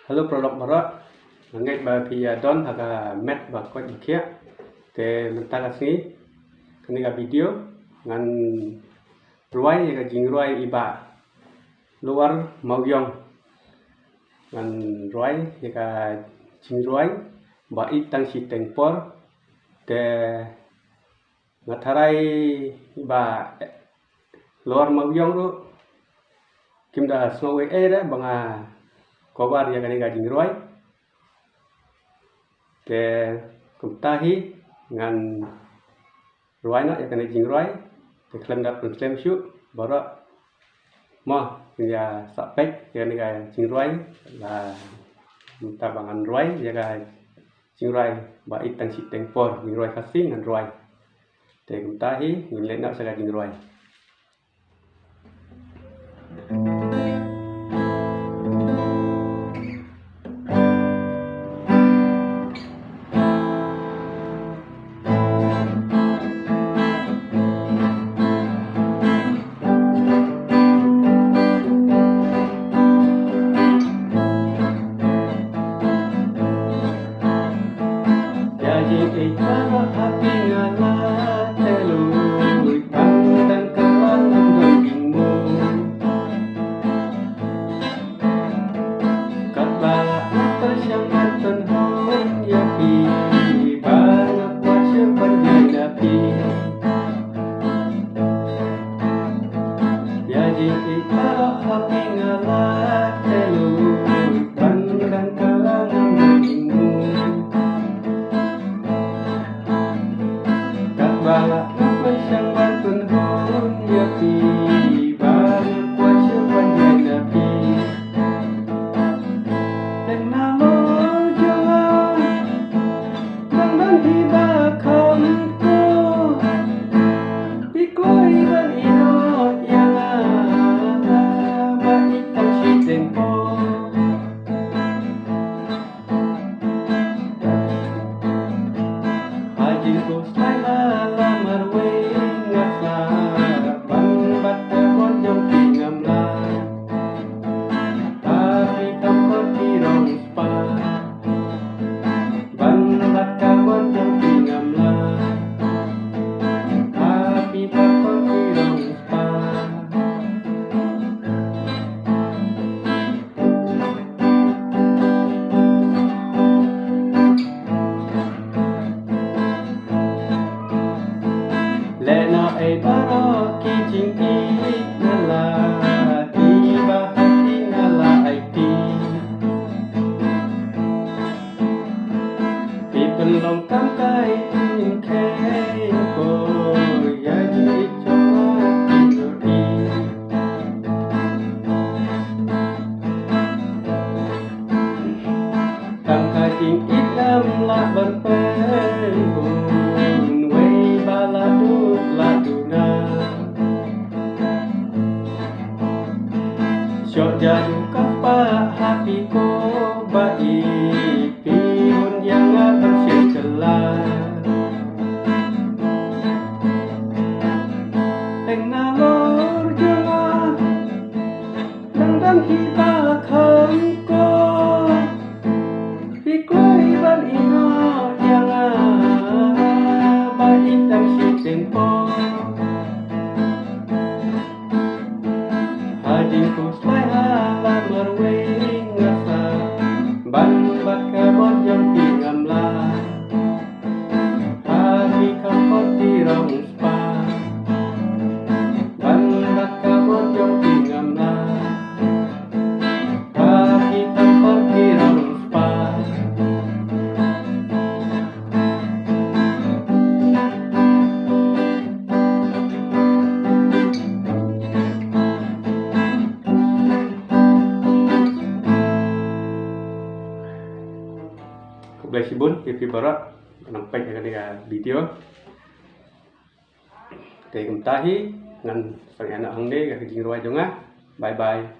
Halo produk barat ngai ba pia don haga met ba ko kia te mentala sini kini ga video ngan ruai ga jing ruai iba luar mauyong ngan ruai ga jing ruai ba itang si tengpor te ngatarai iba luar mauyong ru kimda snowe era banga kobar ya kani ga jing ruai te kumtahi ngan ruai na ya kani jing ruai te klem dat klem shu bara mo ya sapek ya kani ga jing ruai la minta bangan ruai ya ga jing ruai ba itang si tengpor jing ruai kasing ngan ruai te kumtahi ngin le na sa ga jing ruai. Jadu kapa hatiku baik pihun yang bersetelah Teng nalor jengah dan hibak hamko Pikui ban ino jangan baik dan si tempo Hajinku selai halam merwing ngasa ban bakabon yang pingamlah Hati kapot tirong spa ban bakabon yang pingamlah Hati kapot tirong spa Kublai sibun pipi barat nampak ya video te kumtahi ngan sang anak hangde ga jing ruai jonga bye bye.